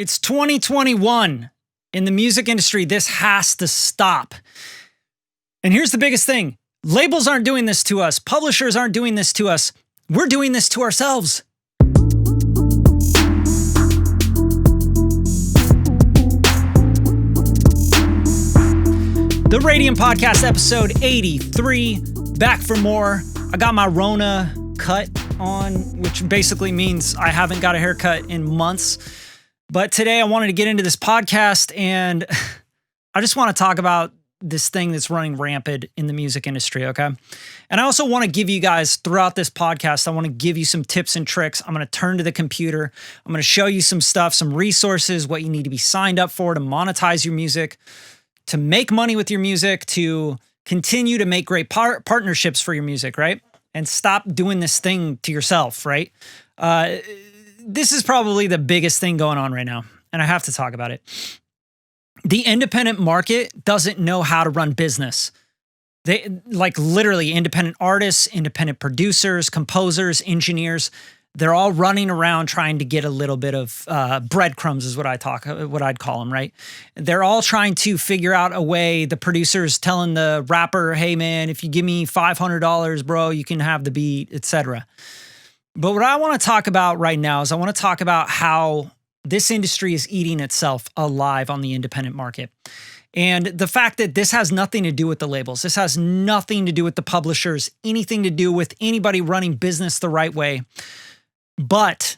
It's 2021. In the music industry, this has to stop. And here's the biggest thing. Labels aren't doing this to us. Publishers aren't doing this to us. We're doing this to ourselves. The Radium Podcast, episode 83. Back for more. I got my Rona cut on, which basically means I haven't got a haircut in months. But today I wanted to get into this podcast, and I just want to talk about this thing that's running rampant in the music industry, okay? And I also want to give you guys, throughout this podcast, I want to give you some tips and tricks. I'm going to turn to the computer. I'm going to show you some stuff, some resources, what you need to be signed up for to monetize your music, to make money with your music, to continue to make great partnerships for your music, right? And stop doing this thing to yourself, right? This is probably the biggest thing going on right now, and I have to talk about it. The independent market doesn't know how to run business. They, like, literally, independent artists, independent producers, composers, engineers, they're all running around trying to get a little bit of breadcrumbs is what I'd call them, right? They're all trying to figure out a way. The producer's telling the rapper, hey man, if you give me $500, bro, you can have the beat, etc. But what I want to talk about right now is I want to talk about how this industry is eating itself alive on the independent market. And the fact that this has nothing to do with the labels, this has nothing to do with the publishers, anything to do with anybody running business the right way. But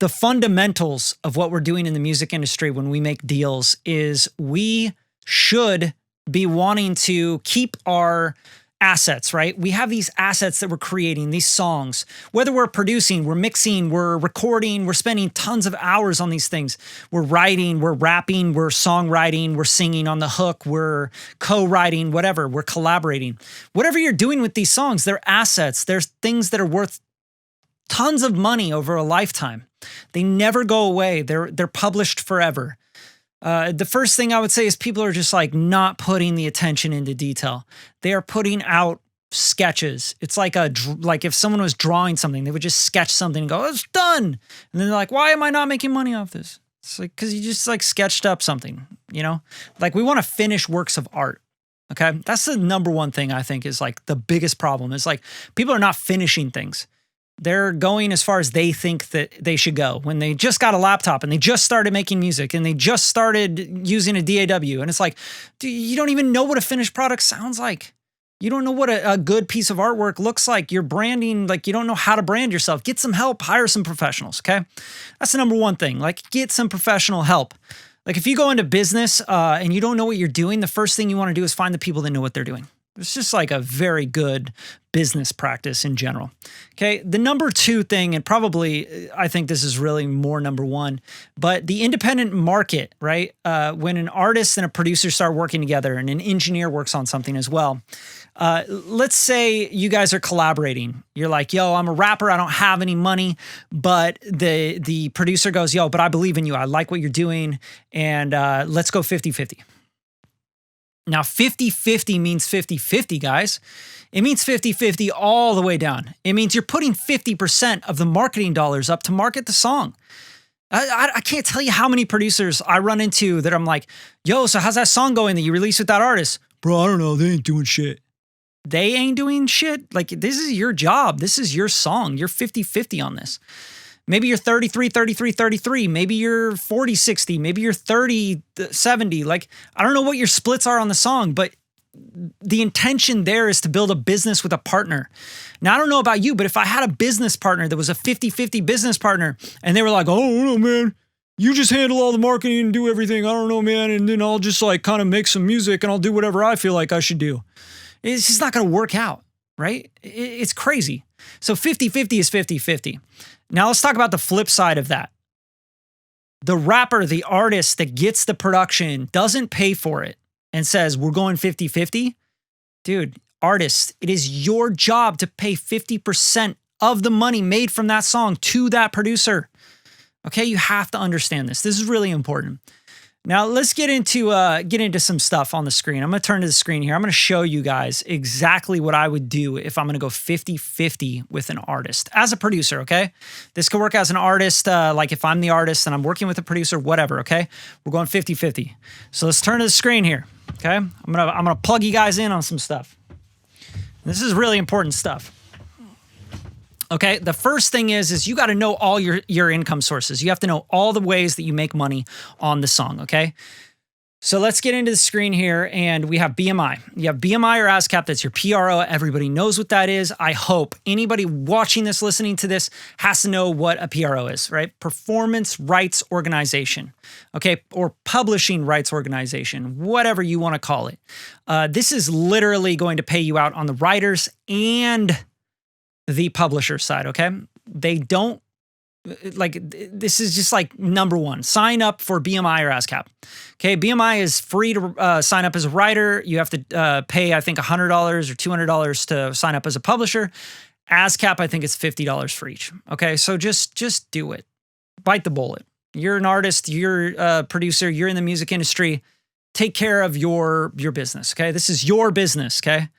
the fundamentals of what we're doing in the music industry when we make deals is we should be wanting to keep our assets, right? We have these assets that we're creating, these songs, whether we're producing, we're mixing, we're recording, we're spending tons of hours on these things. We're writing, we're rapping, we're songwriting, we're singing on the hook, we're co-writing, whatever, we're collaborating. Whatever you're doing with these songs, they're assets. There's things that are worth tons of money over a lifetime. They never go away. They're published forever. The first thing I would say is people are just like not putting the attention into detail. They are putting out sketches. It's like if someone was drawing something, they would just sketch something and go, "Oh, it's done." And then they're like, "Why am I not making money off this?" It's like, because you just like sketched up something, you know? Like, we want to finish works of art. Okay. That's the number one thing I think is like the biggest problem is like people are not finishing things. They're going as far as they think that they should go when they just got a laptop and they just started making music and they just started using a DAW. And it's like, dude, you don't even know what a finished product sounds like. You don't know what a good piece of artwork looks like. You're branding, like you don't know how to brand yourself. Get some help, hire some professionals, okay? That's the number one thing, like get some professional help. Like if you go into business and you don't know what you're doing, the first thing you want to do is find the people that know what they're doing. It's just like a very good business practice in general. Okay, the number two thing, and probably I think this is really more number one, but the independent market, right? When an artist and a producer start working together and an engineer works on something as well, let's say you guys are collaborating. You're like, yo, I'm a rapper, I don't have any money, but the producer goes, yo, but I believe in you. I like what you're doing, and let's go 50-50. Now, 50-50 means 50-50, guys. It means 50-50 all the way down. It means you're putting 50% of the marketing dollars up to market the song. I can't tell you how many producers I run into that I'm like, yo, so how's that song going that you released with that artist? Bro, I don't know. They ain't doing shit. They ain't doing shit? Like, this is your job. This is your song. You're 50-50 on this. Maybe you're 33-33-33. Maybe you're 40-60. Maybe you're 30-70. Like, I don't know what your splits are on the song, but the intention there is to build a business with a partner. Now, I don't know about you, but if I had a business partner that was a 50-50 business partner and they were like, oh, no, man, you just handle all the marketing and do everything. I don't know, man. And then I'll just like kind of make some music and I'll do whatever I feel like I should do. It's just not going to work out, right? It's crazy. So 50-50 is 50-50. Now let's talk about the flip side of that. The rapper, the artist that gets the production, doesn't pay for it and says, we're going 50-50. Dude, artist, it is your job to pay 50% of the money made from that song to that producer. Okay, you have to understand this. This is really important. Now let's get into some stuff on the screen. I'm going to turn to the screen here. I'm going to show you guys exactly what I would do if I'm going to go 50-50 with an artist as a producer, okay? This could work as an artist, like if I'm the artist and I'm working with a producer, whatever, okay? We're going 50-50. So let's turn to the screen here, okay? I'm going to plug you guys in on some stuff. This is really important stuff. Okay, the first thing is you got to know all your income sources. You have to know all the ways that you make money on the song, okay? So let's get into the screen here, and we have BMI. You have BMI or ASCAP, that's your PRO. Everybody knows what that is. I hope anybody watching this, listening to this, has to know what a PRO is, right? Performance Rights Organization, okay? Or Publishing Rights Organization, whatever you want to call it. This is literally going to pay you out on the writers and the publisher side, okay? They don't, like, this is just like number one. Sign up for BMI or ASCAP. Okay, BMI is free to sign up as a writer. You have to pay, I think, $100 or $200 to sign up as a publisher. ASCAP, I think it's $50 for each. Okay, so just do it. Bite the bullet. You're an artist, you're a producer, you're in the music industry. Take care of your business, okay? This is your business, okay?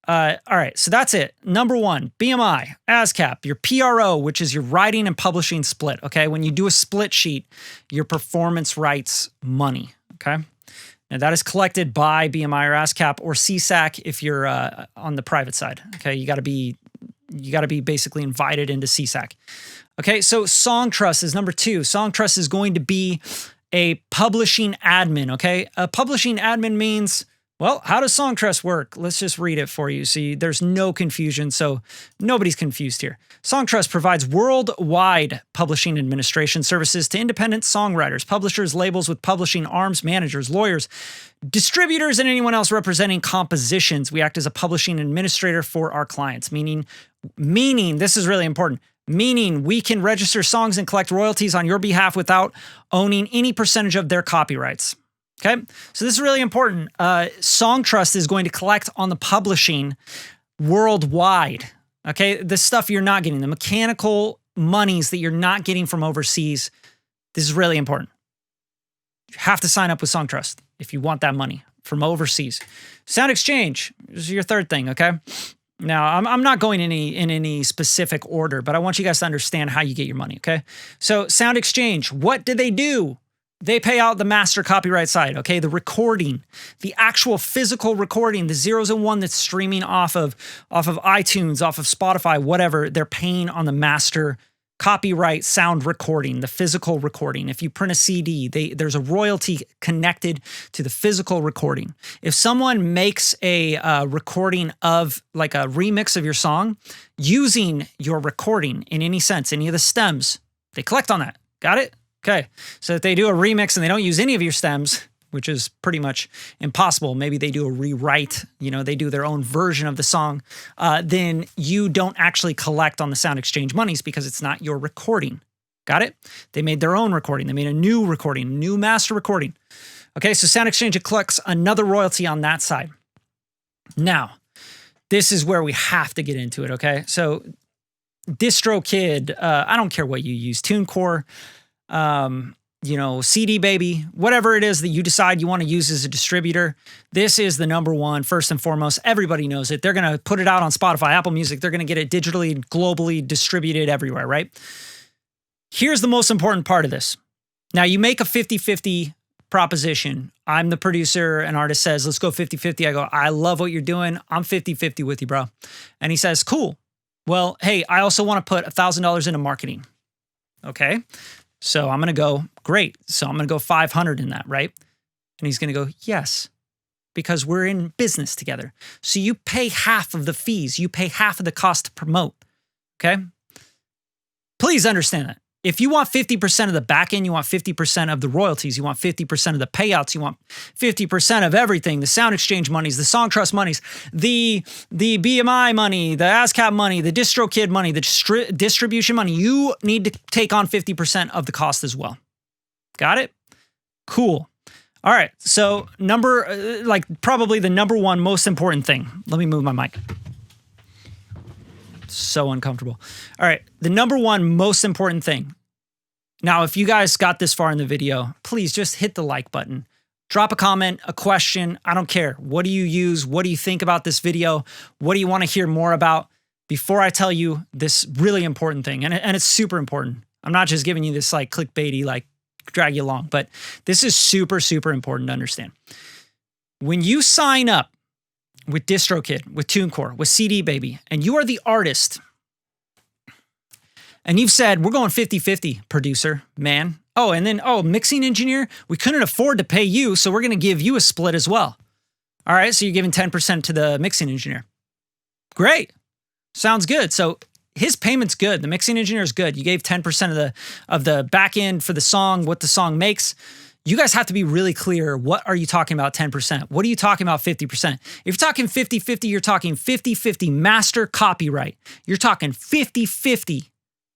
All right, so that's it. Number one, BMI, ASCAP, your PRO, which is your writing and publishing split, okay? When you do a split sheet, your performance rights money, okay? Now that is collected by BMI or ASCAP or CSAC if you're on the private side, okay? You gotta be basically invited into CSAC. Okay, so Song Trust is number two. Song Trust is going to be a publishing admin, okay? A publishing admin means, well, how does Song Trust work? Let's just read it for you. See, there's no confusion, so nobody's confused here. Song Trust provides worldwide publishing administration services to independent songwriters, publishers, labels with publishing arms, managers, lawyers, distributors, and anyone else representing compositions. We act as a publishing administrator for our clients, meaning, this is really important, meaning we can register songs and collect royalties on your behalf without owning any percentage of their copyrights. Okay, so this is really important. Song Trust is going to collect on the publishing worldwide. Okay, the stuff you're not getting, the mechanical monies that you're not getting from overseas. This is really important. You have to sign up with Song Trust if you want that money from overseas. Sound Exchange is your third thing. Okay, now I'm not going in any specific order, but I want you guys to understand how you get your money. Okay, so Sound Exchange, what do? They pay out the master copyright side, okay? The recording, the actual physical recording, the zeros and one that's streaming off of iTunes, off of Spotify, whatever, they're paying on the master copyright sound recording, the physical recording. If you print a CD, there's a royalty connected to the physical recording. If someone makes a recording of, like a remix of your song, using your recording in any sense, any of the stems, they collect on that. Got it? Okay, so if they do a remix and they don't use any of your stems, which is pretty much impossible, maybe they do a rewrite, they do their own version of the song, then you don't actually collect on the Sound Exchange monies because it's not your recording. Got it? They made their own recording. They made a new recording, new master recording. Okay, so Sound Exchange collects another royalty on that side. Now, this is where we have to get into it, okay? So DistroKid, I don't care what you use, TuneCore, CD Baby, whatever it is that you decide you want to use as a distributor, this is the number one, first and foremost. Everybody knows it. They're going to put it out on Spotify, Apple Music. They're going to get it digitally, globally distributed everywhere, right? Here's the most important part of this. Now, you make a 50-50 proposition. I'm the producer, an artist says, let's go 50-50. I go, I love what you're doing. I'm 50-50 with you, bro. And he says, cool. Well, hey, I also want to put $1,000 into marketing. Okay. So I'm going to go, great. So I'm going to go 500 in that, right? And he's going to go, yes, because we're in business together. So you pay half of the fees. You pay half of the cost to promote, okay? Please understand that. If you want 50% of the back end, you want 50% of the royalties, you want 50% of the payouts, you want 50% of everything, the Sound Exchange monies, the Song Trust monies, the BMI money, the ASCAP money, the DistroKid money, the distribution money, you need to take on 50% of the cost as well. Got it? Cool. All right, so probably the number one most important thing. Let me move my mic. So uncomfortable. All right, the number one most important thing. Now, if you guys got this far in the video, please just hit the like button. Drop a comment, a question. I don't care. What do you use? What do you think about this video? What do you want to hear more about? Before I tell you this really important thing, and it's super important. I'm not just giving you this like clickbaity, like drag you along, but this is super, super important to understand. When you sign up with DistroKid, with TuneCore, with CD Baby, and you are the artist, and you've said, we're going 50-50, producer, man. Oh, and then, mixing engineer, we couldn't afford to pay you, so we're going to give you a split as well. All right, so you're giving 10% to the mixing engineer. Great. Sounds good. So his payment's good. The mixing engineer is good. You gave 10% of the back end for the song, what the song makes. You guys have to be really clear. What are you talking about 10%? What are you talking about 50%? If you're talking 50-50, you're talking 50-50 master copyright. You're talking 50-50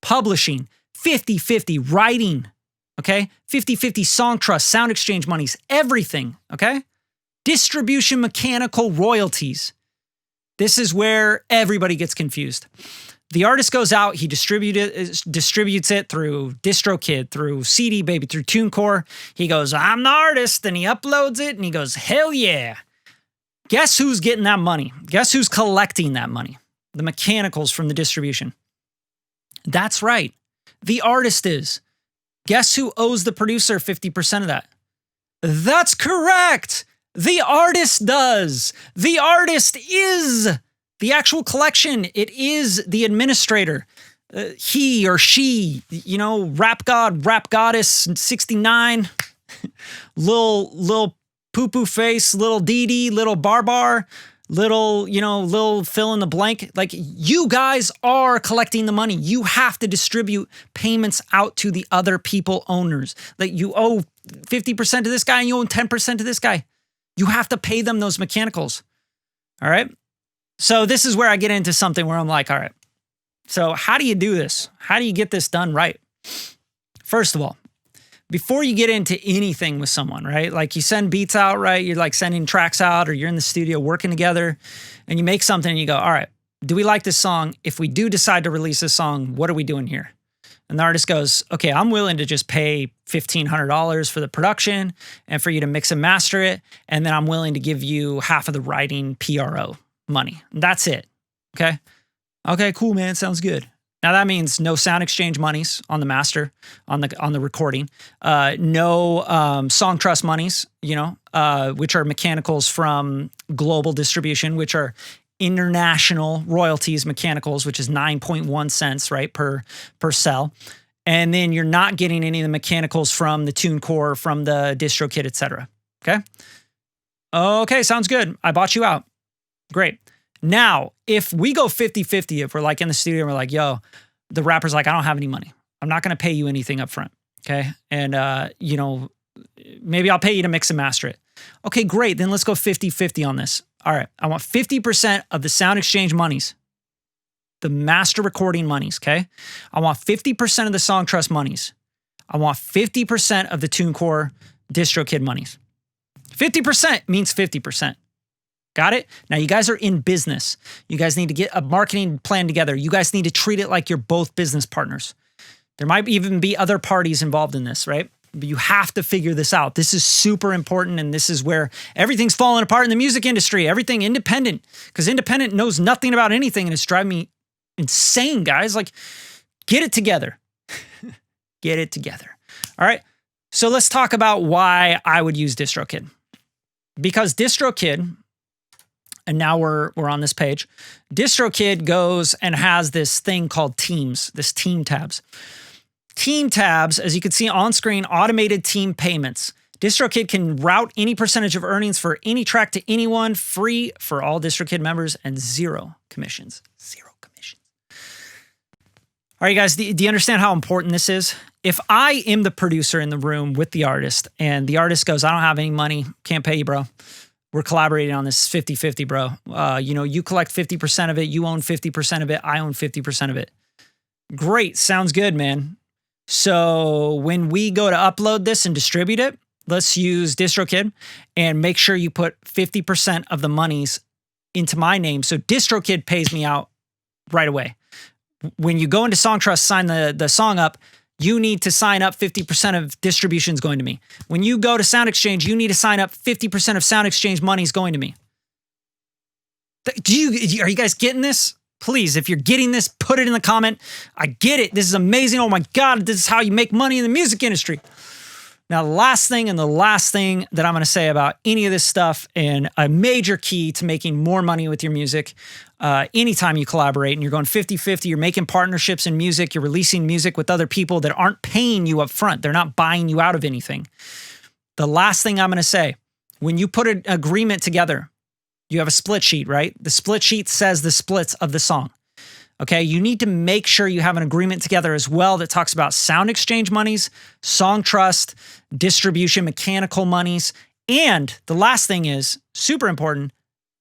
publishing, 50-50 writing, okay? 50-50 song trust, sound exchange monies, everything, okay? Distribution, mechanical, royalties. This is where everybody gets confused. The artist goes out, he distributes it through DistroKid, through CD Baby, through TuneCore. He goes, I'm the artist, and he uploads it, and he goes, hell yeah. Guess who's getting that money? Guess who's collecting that money? The mechanicals from the distribution. That's right. The artist is. Guess who owes the producer 50% of that? That's correct. The artist does. The artist is the actual collection. It is the administrator. He or she, rap god, rap goddess, 69, little poo-poo face, little Dee Dee, little Barbar, little fill in the blank. Like, you guys are collecting the money. You have to distribute payments out to the other people owners. Like, you owe 50% to this guy and you owe 10% to this guy. You have to pay them those mechanicals. All right. So this is where I get into something where I'm like, all right, so how do you do this? How do you get this done right? First of all, before you get into anything with someone, right? Like, you send beats out, right? You're like sending tracks out, or you're in the studio working together and you make something and you go, all right, do we like this song? If we do decide to release this song, what are we doing here? And the artist goes, okay, I'm willing to just pay $1,500 for the production and for you to mix and master it. And then I'm willing to give you half of the writing PRO money. That's it. Okay. Okay, cool, man. Sounds good. Now that means no sound exchange monies on the master, on the recording, no song trust monies, which are mechanicals from global distribution, which are international royalties mechanicals, which is 9.1 cents, right, per cell. And then you're not getting any of the mechanicals from the TuneCore, from the DistroKid, etc. Okay? Okay, sounds good. I bought you out. Great. Now, if we go 50-50, if we're like in the studio and we're like, yo, the rapper's like, I don't have any money. I'm not going to pay you anything up front. Okay? And, maybe I'll pay you to mix and master it. Okay, great. Then let's go 50-50 on this. All right. I want 50% of the sound exchange monies, the master recording monies. Okay? I want 50% of the song trust monies. I want 50% of the TuneCore DistroKid monies. 50% means 50%. Got it? Now, you guys are in business. You guys need to get a marketing plan together. You guys need to treat it like you're both business partners. There might even be other parties involved in this, right? But you have to figure this out. This is super important, and this is where everything's falling apart in the music industry. Everything independent, because independent knows nothing about anything, and it's driving me insane, guys. Like, get it together. Get it together. All right? So let's talk about why I would use DistroKid. Because DistroKid... And now we're on this page. DistroKid goes and has this thing called teams, this team tabs. Team tabs, as you can see on screen, automated team payments. DistroKid can route any percentage of earnings for any track to anyone, free for all DistroKid members, and zero commissions. Zero commissions. All right, guys, do you understand how important this is? If I am the producer in the room with the artist, and the artist goes, I don't have any money, can't pay you, bro. We're collaborating on this 50-50, bro. You collect 50% of it. You own 50% of it. I own 50% of it. Great. Sounds good, man. So when we go to upload this and distribute it, let's use DistroKid and make sure you put 50% of the monies into my name. So DistroKid pays me out right away. When you go into Song Trust, sign the song up, you need to sign up 50% of distributions going to me. When you go to Sound Exchange, you need to sign up 50% of Sound Exchange money is going to me. Are you guys getting this? Please, if you're getting this, put it in the comment. I get it. This is amazing. Oh my God, this is how you make money in the music industry. Now, the last thing that I'm going to say about any of this stuff, and a major key to making more money with your music, anytime you collaborate and you're going 50-50, you're making partnerships in music, you're releasing music with other people that aren't paying you up front. They're not buying you out of anything. The last thing I'm going to say, when you put an agreement together, you have a split sheet, right? The split sheet says the splits of the song. Okay, you need to make sure you have an agreement together as well that talks about sound exchange monies, song trust, distribution, mechanical monies, and the last thing is, super important,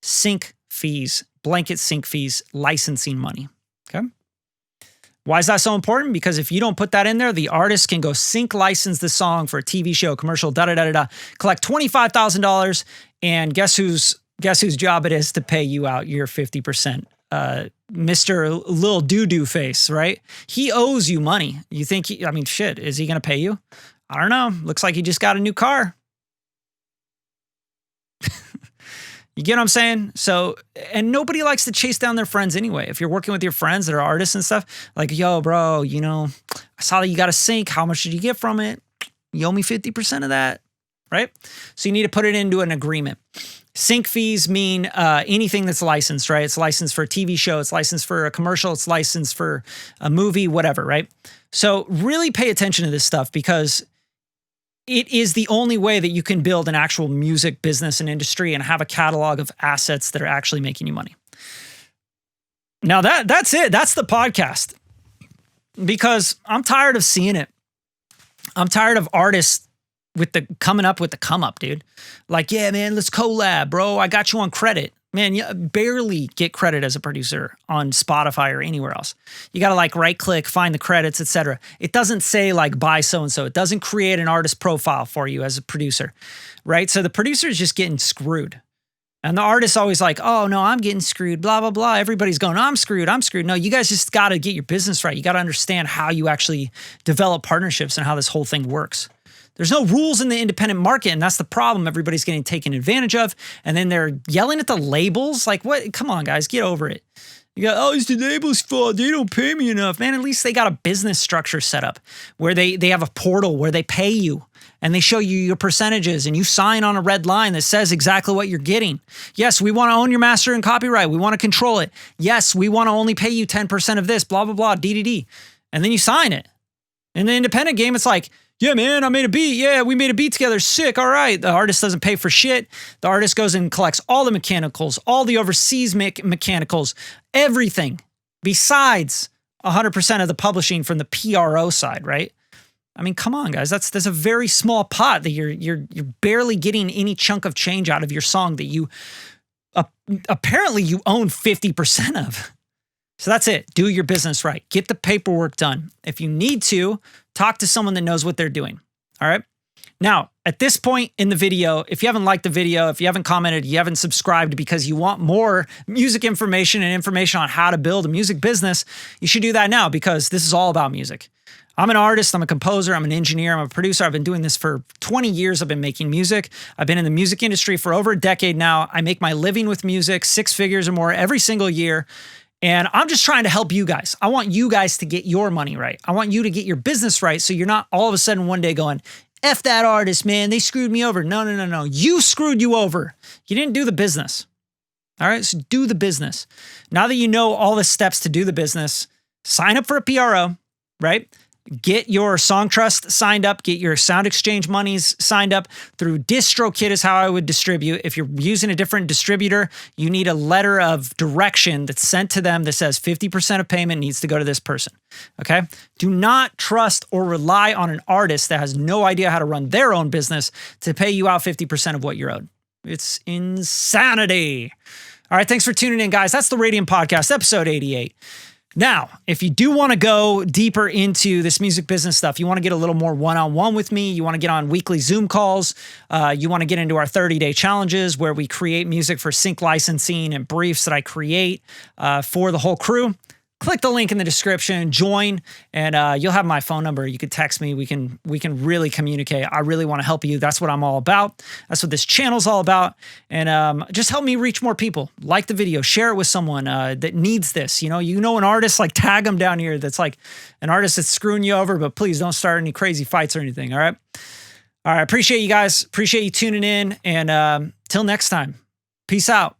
sync fees, blanket sync fees, licensing money, okay? Why is that so important? Because if you don't put that in there, the artist can go sync license the song for a TV show, commercial, collect $25,000, and guess whose job it is to pay you out your 50%. Mr. Lil Doo-Doo Face, right? He owes you money. You think, shit, is he going to pay you? I don't know. Looks like he just got a new car. You get what I'm saying? So, and nobody likes to chase down their friends anyway. If you're working with your friends that are artists and stuff, like, yo, bro, I saw that you got a sync. How much did you get from it? You owe me 50% of that, right? So you need to put it into an agreement. Sync fees mean anything that's licensed, right? It's licensed for a TV show, it's licensed for a commercial, it's licensed for a movie, whatever, right? So really pay attention to this stuff because it is the only way that you can build an actual music business and industry and have a catalog of assets that are actually making you money. Now that's it. That's the podcast. Because I'm tired of seeing it. I'm tired of artists coming up with the come up, dude. Like, yeah, man, let's collab, bro. I got you on credit. Man, you barely get credit as a producer on Spotify or anywhere else. You got to like right click, find the credits, etc. It doesn't say like buy so-and-so. It doesn't create an artist profile for you as a producer, right? So the producer is just getting screwed. And the artist's always like, oh, no, I'm getting screwed, blah, blah, blah. Everybody's going, I'm screwed. No, you guys just got to get your business right. You got to understand how you actually develop partnerships and how this whole thing works. There's no rules in the independent market, and that's the problem. Everybody's getting taken advantage of, and then they're yelling at the labels. Like, what? Come on, guys, get over it. You go, oh, it's the label's fault. They don't pay me enough. Man, at least they got a business structure set up where they have a portal where they pay you, and they show you your percentages, and you sign on a red line that says exactly what you're getting. Yes, we want to own your master and copyright. We want to control it. Yes, we want to only pay you 10% of this, blah, blah, blah, DDD. And then you sign it. In the independent game, it's like, yeah, man, I made a beat. Yeah, we made a beat together. Sick. All right. The artist doesn't pay for shit. The artist goes and collects all the mechanicals, all the overseas mechanicals, everything besides 100% of the publishing from the PRO side, right? I mean, come on, guys. That's a very small pot that you're barely getting any chunk of change out of your song that you apparently you own 50% of. So that's it. Do your business right. Get the paperwork done. If you need to, talk to someone that knows what they're doing. All right. Now, at this point in the video, if you haven't liked the video, if you haven't commented, you haven't subscribed because you want more music information and information on how to build a music business, you should do that now because this is all about music. I'm an artist, I'm a composer, I'm an engineer, I'm a producer. I've been doing this for 20 years. I've been making music. I've been in the music industry for over a decade now. I make my living with music, 6 figures or more every single year. And I'm just trying to help you guys. I want you guys to get your money right. I want you to get your business right so you're not all of a sudden one day going, F that artist, man. They screwed me over. No. You screwed you over. You didn't do the business. All right, so do the business. Now that you know all the steps to do the business, sign up for a PRO, right? Get your Song Trust signed up. Get your Sound Exchange monies signed up. Through DistroKid is how I would distribute. If you're using a different distributor, you need a letter of direction that's sent to them that says 50% of payment needs to go to this person, okay? Do not trust or rely on an artist that has no idea how to run their own business to pay you out 50% of what you're owed. It's insanity. All right, thanks for tuning in, guys. That's the Radium Podcast, episode 88. Now, if you do want to go deeper into this music business stuff, you want to get a little more one-on-one with me, you want to get on weekly Zoom calls, you want to get into our 30-day challenges where we create music for sync licensing and briefs that I create for the whole crew, click the link in the description, join, and you'll have my phone number. You could text me. We can really communicate. I really want to help you. That's what I'm all about. That's what this channel's all about. And just help me reach more people. Like the video, share it with someone that needs this. You know an artist, like tag them down here. That's like an artist that's screwing you over, but please don't start any crazy fights or anything. All right. Appreciate you guys. Appreciate you tuning in. And till next time, peace out.